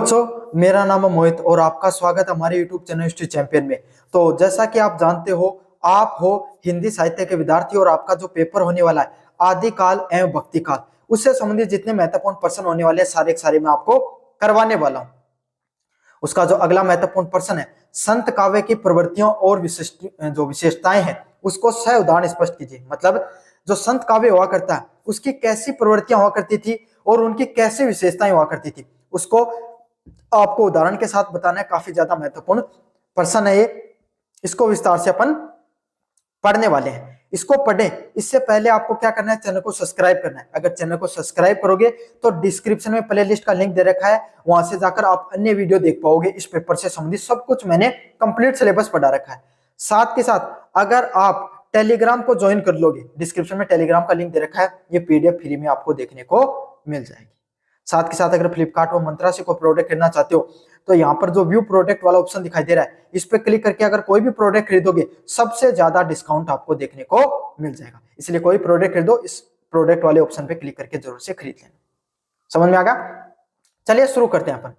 दोस्तों, मेरा नाम है मोहित और आपका स्वागत है हमारे YouTube चैनल हिस्ट्री चैंपियन में। तो जैसा कि आप जानते हो, आप हो हिंदी साहित्य के विद्यार्थी और आपका जो पेपर होने वाला है आदिकाल एवं भक्ति काल, उससे संबंधित जितने महत्वपूर्ण प्रश्न होने वाले हैं सारे के सारे मैं आपको करवाने वाला हूँ। उसका जो अगला महत्वपूर्ण प्रश्न है, संत काव्य की प्रवृत्तियों और जो विशेषताएं हैं उसको सह उदाहरण स्पष्ट कीजिए। मतलब जो संत काव्य हुआ करता है उसकी कैसी प्रवृत्तियां हुआ करती थी और उनकी कैसी विशेषताएं हुआ करती थी, उसको आपको उदाहरण के साथ बताना है। काफी ज्यादा महत्वपूर्ण प्रश्न है ये, इसको विस्तार से अपन पढ़ने वाले हैं। इसको पढ़े इससे पहले आपको क्या करना है, चैनल को सब्सक्राइब करना है। अगर चैनल को सब्सक्राइब करोगे तो डिस्क्रिप्शन में प्लेलिस्ट का लिंक दे रखा है, वहां से जाकर आप अन्य वीडियो देख पाओगे। इस पेपर से संबंधित सब कुछ मैंने कंप्लीट सिलेबस पढ़ा रखा है। साथ के साथ अगर आप टेलीग्राम को ज्वाइन कर लोगे, डिस्क्रिप्शन में टेलीग्राम का लिंक दे रखा है, ये पीडीएफ फ्री में आपको देखने को मिल जाएगी। साथ के साथ अगर फ्लिपकार्ट और मंत्रा से कोई प्रोडक्ट खरीदना चाहते हो तो यहाँ पर जो व्यू प्रोडक्ट वाला ऑप्शन दिखाई दे रहा है, इस पर क्लिक करके अगर कोई भी प्रोडक्ट खरीदोगे सबसे ज्यादा डिस्काउंट आपको देखने को मिल जाएगा। इसलिए कोई प्रोडक्ट खरीदो, इस प्रोडक्ट वाले ऑप्शन पे क्लिक करके जरूर से खरीद लेना। समझ में आ गया? चलिए शुरू करते हैं अपन।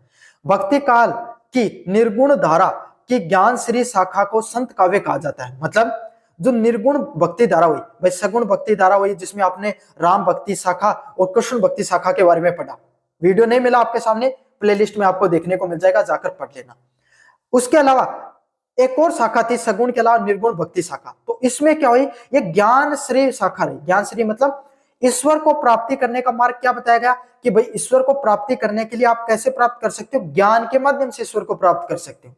भक्ति काल की निर्गुण धारा की ज्ञान श्री शाखा को संत काव्य कहा जाता है। मतलब जो निर्गुण भक्ति धारा हुई, भाई सगुण भक्ति धारा हुई जिसमें आपने राम भक्ति शाखा और कृष्ण भक्ति शाखा के बारे में पढ़ा। वीडियो नहीं मिला आपके सामने, प्लेलिस्ट में आपको देखने को मिल जाएगा, जाकर पढ़ लेना। उसके अलावा एक और शाखा थी सगुण के अलावा निर्गुण भक्ति शाखा, तो इसमें क्या हुई, ये ज्ञान श्री शाखा रही। ज्ञान श्री मतलब ईश्वर को प्राप्ति करने का मार्ग क्या बताया गया कि भाई ईश्वर को प्राप्ति करने के लिए आप कैसे प्राप्त कर सकते हो, ज्ञान के माध्यम से ईश्वर को प्राप्त कर सकते हो।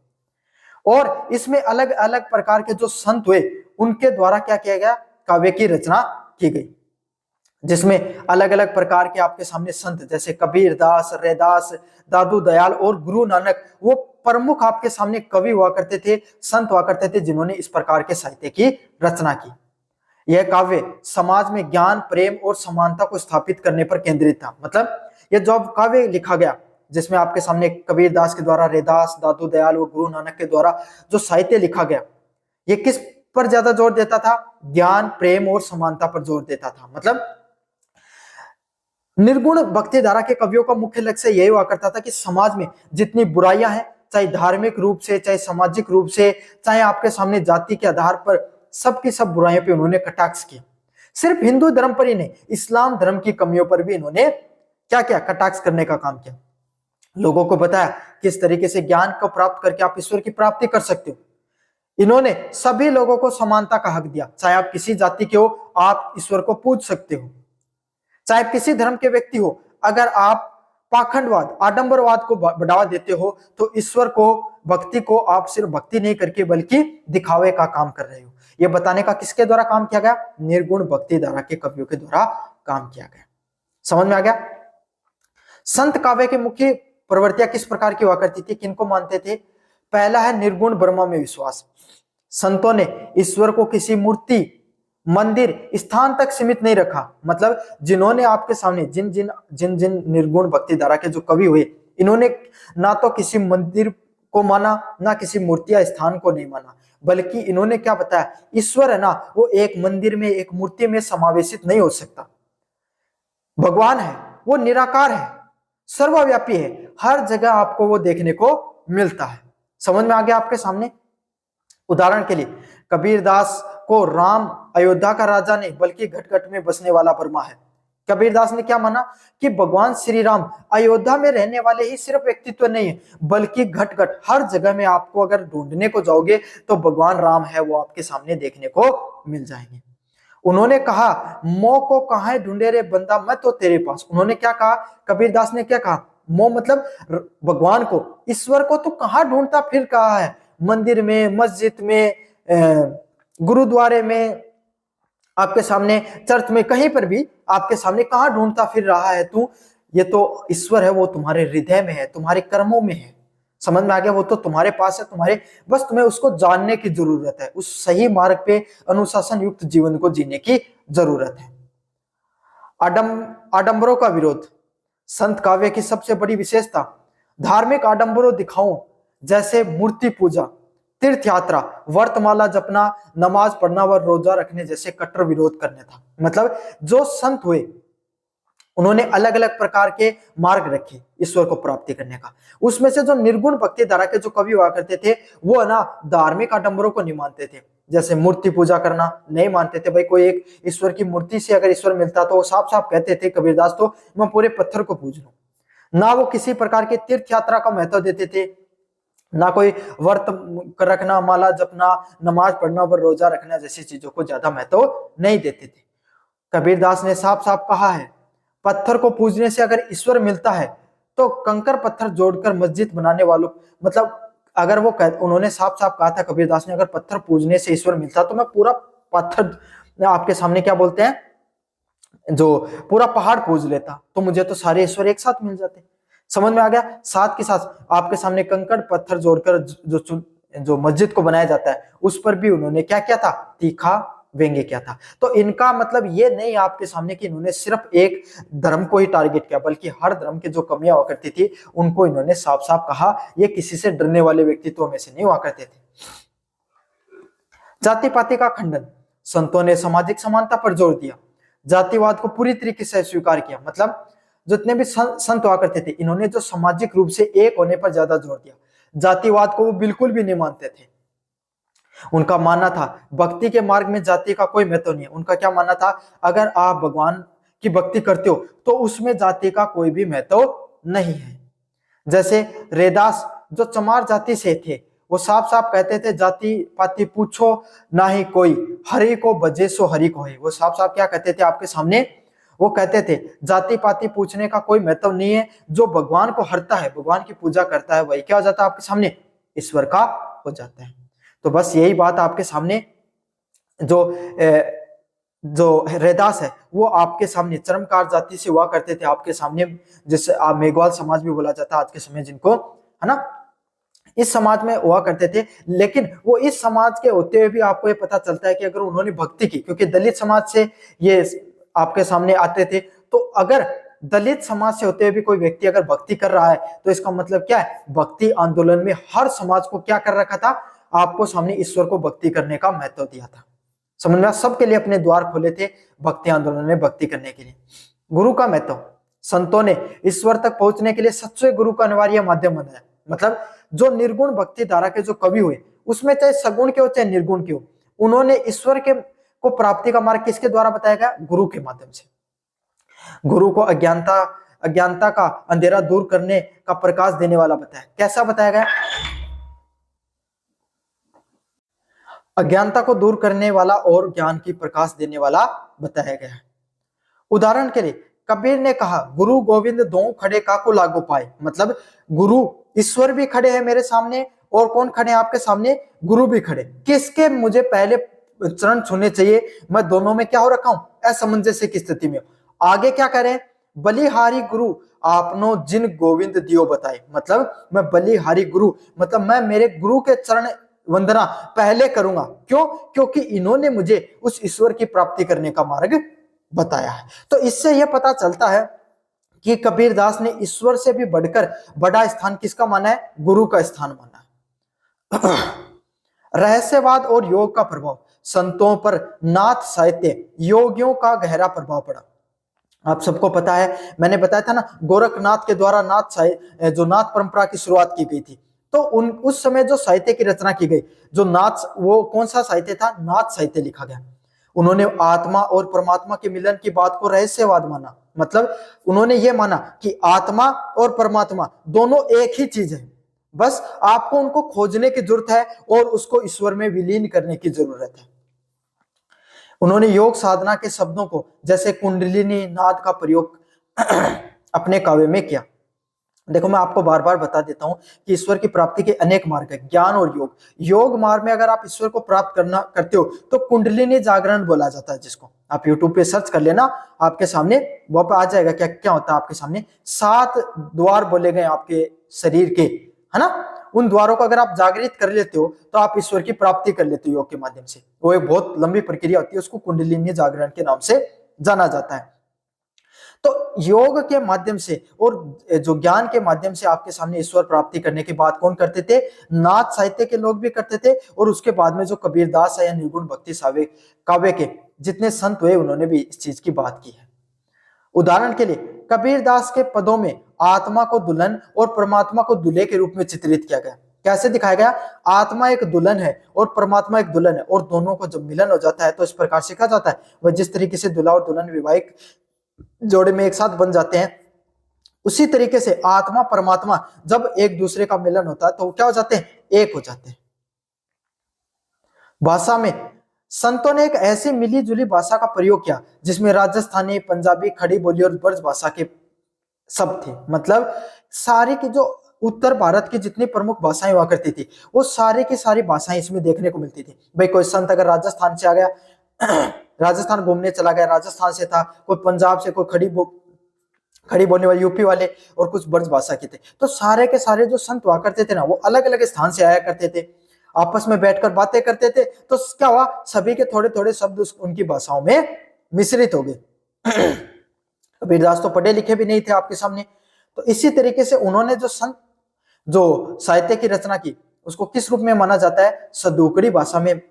और इसमें अलग अलग प्रकार के जो संत हुए उनके द्वारा क्या किया गया, काव्य की रचना की गई, जिसमें अलग अलग प्रकार के आपके सामने संत जैसे कबीर दास, रैदास, दादू दयाल और गुरु नानक, वो प्रमुख आपके सामने कवि हुआ करते थे, संत हुआ करते थे जिन्होंने इस प्रकार के साहित्य की रचना की। यह काव्य समाज में ज्ञान, प्रेम और समानता को स्थापित करने पर केंद्रित था। मतलब यह जो काव्य लिखा गया जिसमें आपके सामने कबीर दास के द्वारा, रैदास, दादू दयाल और गुरु नानक के द्वारा जो साहित्य लिखा गया, ये किस पर ज्यादा जोर देता था, ज्ञान, प्रेम और समानता पर जोर देता था। मतलब निर्गुण भक्ति धारा के कवियों का मुख्य लक्ष्य यही हुआ करता था कि समाज में जितनी बुराइयां हैं, चाहे धार्मिक रूप से, चाहे सामाजिक रूप से, चाहे आपके सामने जाति के आधार पर, सबकी सब बुराइयों पे उन्होंने कटाक्ष किया। सिर्फ हिंदू धर्म पर ही नहीं, इस्लाम धर्म की कमियों पर भी इन्होंने क्या किया, कटाक्ष करने का काम किया। लोगों को बताया किस तरीके से ज्ञान को प्राप्त करके आप ईश्वर की प्राप्ति कर सकते हो। इन्होंने सभी लोगों को समानता का हक दिया, चाहे आप किसी जाति के हो आप ईश्वर को पूज सकते हो, चाहे किसी धर्म के व्यक्ति हो। अगर आप पाखंडवाद, आडंबरवाद को बढ़ावा देते हो तो ईश्वर को, भक्ति को आप सिर्फ भक्ति नहीं करके बल्कि दिखावे का काम कर रहे हो। यह बताने का किसके द्वारा काम किया गया, निर्गुण भक्ति धारा के कवियों के द्वारा काम किया गया। समझ में आ गया? संत काव्य की मुख्य प्रवृत्तियां किस प्रकार की हुआ करती थी, किनको मानते थे? पहला है निर्गुण ब्रह्म में विश्वास। संतों ने ईश्वर को किसी मूर्ति, मंदिर, स्थान तक सीमित नहीं रखा। मतलब जिन्होंने आपके सामने जिन जिन निर्गुण भक्ति धारा के जो कवि हुए, इन्होंने ना तो किसी मंदिर को माना, ना किसी मूर्ति या स्थान को नहीं माना, बल्कि इन्होंने क्या बताया, ईश्वर है ना वो एक मंदिर में, एक मूर्ति में समावेशित नहीं हो सकता। भगवान है वो निराकार है, सर्वव्यापी है, हर जगह आपको वो देखने को मिलता है। समझ में आ गया आपके सामने? उदाहरण के लिए कबीर दास को राम अयोध्या का राजा नहीं बल्कि घट घट में बसने वाला ब्रह्मा है। कबीर दास ने क्या माना कि भगवान श्री राम अयोध्या में रहने वाले ही सिर्फ व्यक्तित्व नहीं है, बल्कि घट घट हर जगह में आपको अगर ढूंढने को जाओगे तो भगवान राम है वो आपके सामने देखने को मिल जाएंगे। उन्होंने कहा, मोह को कहाँ ढूंढे रे बंदा, मैं तो तेरे पास। उन्होंने क्या कहा, कबीर दास ने क्या कहा, मोह मतलब भगवान को, ईश्वर को तो कहाँ ढूंढता फिर कहा है, मंदिर में, मस्जिद में, गुरुद्वारे में, आपके सामने चर्च में, कहीं पर भी आपके सामने कहाँ ढूंढता फिर रहा है तू? ये तो ईश्वर है वो तुम्हारे हृदय में है, तुम्हारे कर्मों में है। समझ में आ गया? वो तो तुम्हारे पास है, तुम्हारे, बस तुम्हें उसको जानने की जरूरत है, उस सही मार्ग पे अनुशासन युक्त जीवन को जीने की जरूरत है। आडंबरों का विरोध। संत काव्य की सबसे बड़ी विशेषता धार्मिक आडंबरों, दिखाओं जैसे मूर्ति पूजा, तीर्थ यात्रा, वर्तमाला जपना, नमाज पढ़ना व रोजा रखने जैसे कट्टर विरोध करने था। मतलब जो संत हुए उन्होंने अलग अलग प्रकार के मार्ग रखे ईश्वर को प्राप्ति करने का। उसमें से जो निर्गुण भक्ति धारा के जो कवि हुआ करते थे वो ना धार्मिक आडंबरों को नहीं मानते थे, जैसे मूर्ति पूजा करना नहीं मानते थे। भाई कोई एक ईश्वर की मूर्ति से अगर ईश्वर मिलता तो वो साफ साफ कहते थे कबीरदास तो मैं पूरे पत्थर को पूज लूं। ना वो किसी प्रकार के तीर्थ यात्रा का महत्व देते थे, ना कोई व्रत रखना, माला जपना, नमाज पढ़ना और रोजा रखना जैसी चीजों को ज्यादा महत्व नहीं देते थे। कबीरदास ने साफ साफ कहा है पत्थर को पूजने से अगर ईश्वर मिलता है तो कंकर पत्थर जोड़कर मस्जिद बनाने वालों, मतलब अगर वो उन्होंने साफ साफ कहा था कबीरदास ने अगर पत्थर पूजने से ईश्वर मिलता तो मैं पूरा पत्थर आपके सामने क्या बोलते हैं जो पूरा पहाड़ पूज लेता, तो मुझे तो सारे ईश्वर एक साथ मिल जाते। समझ में आ गया। साथ के साथ आपके सामने कंकड़ पत्थर जोड़कर जो मस्जिद को बनाया जाता है उस पर भी उन्होंने क्या किया था, तीखा व्यंग्य किया था। तो इनका मतलब ये नहीं आपके सामने कि इन्होंने सिर्फ एक धर्म को ही टारगेट किया, बल्कि हर धर्म के जो कमियां हुआ करती थी उनको इन्होंने साफ साफ कहा। ये किसी से डरने वाले व्यक्तित्वों में से नहीं हुआ करते थे। जाति पाति का खंडन, संतों ने सामाजिक समानता पर जोर दिया, जातिवाद को पूरी तरीके से स्वीकार किया। मतलब जितने भी संत हुआ करते थे इन्होंने जो सामाजिक रूप से एक होने पर ज्यादा जोर दिया, जातिवाद को वो बिल्कुल भी नहीं मानते थे। उनका मानना था भक्ति के मार्ग में जाति का कोई महत्व नहीं है। उनका क्या मानना था, अगर आप भगवान की भक्ति करते हो तो उसमें जाति का कोई भी महत्व नहीं है। जैसे रैदास जो चमार जाति से थे वो साफ साफ कहते थे जाति पाति पूछो ना ही कोई, हरि को भजे सो हरि को है। वो साफ साफ क्या कहते थे आपके सामने, वो कहते थे जाति पाति पूछने का कोई महत्व नहीं है, जो भगवान को हरता है, भगवान की पूजा करता है, वही क्या हो जाता है आपके सामने, ईश्वर का हो जाता है। तो बस यही बात आपके सामने जो रैदास है वो आपके सामने चरमकार जाति से हुआ करते थे आपके सामने, जिसे आप मेघवाल समाज भी बोला जाता है आज के समय जिनको, है ना, इस समाज में हुआ करते थे। लेकिन वो इस समाज के होते हुए भी आपको ये पता चलता है कि अगर उन्होंने भक्ति की, क्योंकि दलित समाज से ये आपके सामने आते थे, तो अगर दलित समाज से होते हुए भी कोई व्यक्ति अगर भक्ति कर रहा है तो इसका मतलब क्या है, भक्ति आंदोलन में हर समाज को क्या कर रखा था, आपको सामने ईश्वर को भक्ति करने का महत्व दिया था। समझ में, सबके लिए अपने द्वार खोले थे भक्ति आंदोलन में भक्ति करने के लिए। गुरु का महत्व, संतों ने ईश्वर तक पहुंचने के लिए सच्चे गुरु का अनिवार्य माध्यम बनाया। मतलब जो निर्गुण भक्ति धारा के जो कवि हुए उसमें चाहे सगुण के हो चाहे निर्गुण के हो, उन्होंने ईश्वर के को प्राप्ति का मार्ग किसके द्वारा बताया गया, गुरु के माध्यम से। गुरु को अज्ञानता का अंधेरा दूर करने का प्रकाश देने वाला बताया। कैसा बताया गया, अज्ञानता को दूर करने वाला और ज्ञान की प्रकाश देने वाला बताया गया है। उदाहरण के लिए कबीर ने कहा गुरु गोविंद दो खड़े काको लागू पाए। मतलब गुरु ईश्वर भी खड़े हैं मेरे सामने और कौन खड़े हैं आपके सामने, गुरु भी खड़े। किसके मुझे पहले चरण छूने चाहिए, मैं दोनों में क्या हो रखा हूं, असमंजस्य की स्थिति में। आगे क्या करें, बलिहारी गुरु आपनो जिन गोविंद दियो बताए। मतलब मैं बलिहारी गुरु, मतलब मैं मेरे गुरु के चरण वंदना पहले करूंगा। क्यों, क्योंकि इन्होंने मुझे उस ईश्वर की प्राप्ति करने का मार्ग बताया है। तो इससे यह पता चलता है कि कबीरदास ने ईश्वर से भी बढ़कर बड़ा स्थान किसका माना है, गुरु का स्थान माना है। रहस्यवाद और योग का प्रभाव, संतों पर नाथ साहित्य योगियों का गहरा प्रभाव पड़ा। आप सबको पता है, मैंने बताया था ना, गोरखनाथ के द्वारा जो नाथ परंपरा की शुरुआत की गई थी। तो उस समय जो साहित्य की रचना की गई, जो नाथ, वो कौन सा साहित्य था, नाथ साहित्य लिखा गया। उन्होंने आत्मा और परमात्मा के मिलन की बात को रहस्यवाद माना। मतलब उन्होंने ये माना कि आत्मा और परमात्मा दोनों एक ही चीज है, बस आपको उनको खोजने की जरूरत है और उसको ईश्वर में विलीन करने की जरूरत है। उन्होंने योग साधना के शब्दों को जैसे कुंडलिनी नाद का प्रयोग अपने काव्य में किया। देखो मैं आपको बार बार बता देता हूं कि ईश्वर की प्राप्ति के अनेक मार्ग है, ज्ञान और योग। योग मार्ग में अगर आप ईश्वर को प्राप्त करते हो तो कुंडलिनी जागरण बोला जाता है, जिसको आप यूट्यूब पे सर्च कर लेना, आपके सामने वो आ जाएगा क्या क्या होता है। आपके सामने 7 द्वार बोले गए आपके शरीर के, है ना। उन द्वारों को अगर आप जागृत कर लेते हो तो आप ईश्वर की प्राप्ति कर लेते हो योग के माध्यम से। वो एक बहुत लंबी प्रक्रिया होती है, उसको कुंडलिनी जागरण के नाम से जाना जाता है। तो योग के माध्यम से और जो ज्ञान के माध्यम से आपके सामने ईश्वर प्राप्ति करने की बात कौन करते थे, नाथ साहित्य के लोग भी करते थे। और उसके बाद में जो कबीरदास है या निर्गुण भक्ति काव्य के जितने संत हुए उन्होंने भी इस चीज की बात की है। उदाहरण के लिए कबीरदास के पदों में आत्मा को दुल्हन और परमात्मा को दूल्हे के रूप में चित्रित किया गया। कैसे दिखाया गया? आत्मा एक दुल्हन है और परमात्मा एक दुल्हन है, और दोनों को जब मिलन हो जाता है तो इस प्रकार से कहा जाता है। वह जिस तरीके से दूल्हा और दुल्हन वैवाहिक जोड़े में एक साथ बन जाते हैं, उसी तरीके से आत्मा परमात्मा जब एक दूसरे का मिलन होता है तो क्या हो जाते हैं? एक हो जाते हैं। भाषा में संतों ने एक ऐसी मिली जुली भाषा का प्रयोग किया जिसमें राजस्थानी, पंजाबी, खड़ी बोली और ब्रज भाषा के शब्द थे। मतलब सारी की जो उत्तर भारत की जितनी प्रमुख भाषाएं हुआ करती थी वो सारी की सारी भाषाएं इसमें देखने को मिलती थी। भाई कोई संत अगर राजस्थान से आ गया, राजस्थान घूमने चला गया, राजस्थान से था, कोई पंजाब से, कोई खड़ी बोलने वाले यूपी वाले, और कुछ ब्रज भाषा के थे, तो सारे के सारे जो संत हुआ करते थे ना वो अलग अलग स्थान से आया करते थे, आपस में बैठकर बातें करते थे। तो क्या हुआ, सभी के थोड़े थोड़े शब्द उनकी भाषाओं में मिश्रित हो गए। कबीरदास तो पढ़े लिखे भी नहीं थे आपके सामने, तो इसी तरीके से उन्होंने जो साहित्य की रचना की उसको किस रूप में माना जाता है? सदूकड़ी भाषा में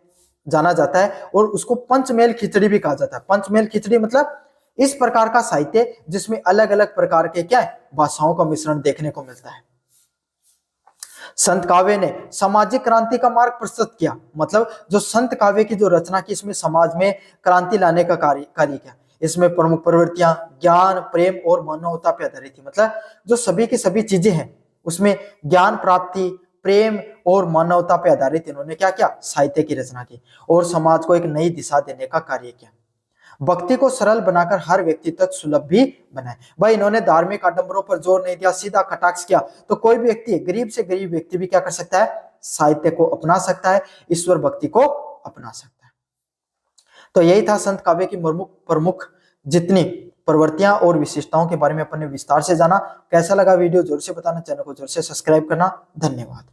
जाना जाता है, और उसको पंचमेल खिचड़ी भी कहा जाता है। पंचमेल खिचड़ी मतलब इस प्रकार का साहित्य जिसमें अलग अलग प्रकार के क्या है? भाषाओं का मिश्रण देखने को मिलता है। संत काव्य ने सामाजिक क्रांति का मार्ग प्रशस्त किया। मतलब जो संत काव्य की जो रचना की, इसमें समाज में क्रांति लाने का कार्य किया। इसमें प्रमुख प्रवृत्तियां ज्ञान, प्रेम और मानवता पर आधारित थी। मतलब जो सभी की सभी चीजें हैं उसमें ज्ञान प्राप्ति, प्रेम और मानवता पर आधारित इन्होंने क्या किया? साहित्य की रचना की, और समाज को एक नई दिशा देने का कार्य किया। भक्ति को सरल बनाकर हर व्यक्ति तक सुलभ भी बनाए। भाई इन्होंने धार्मिक आडंबरों पर जोर नहीं दिया, सीधा कटाक्ष किया, तो कोई भी व्यक्ति, गरीब से गरीब व्यक्ति भी क्या कर सकता है? साहित्य को अपना सकता है, ईश्वर भक्ति को अपना सकता है। तो यही था संत काव्य की प्रमुख जितनी प्रवृत्तियां और विशेषताओं के बारे में अपन ने विस्तार से जाना। कैसा लगा वीडियो जरूर से बताना, चैनल को जरूर से सब्सक्राइब करना। धन्यवाद।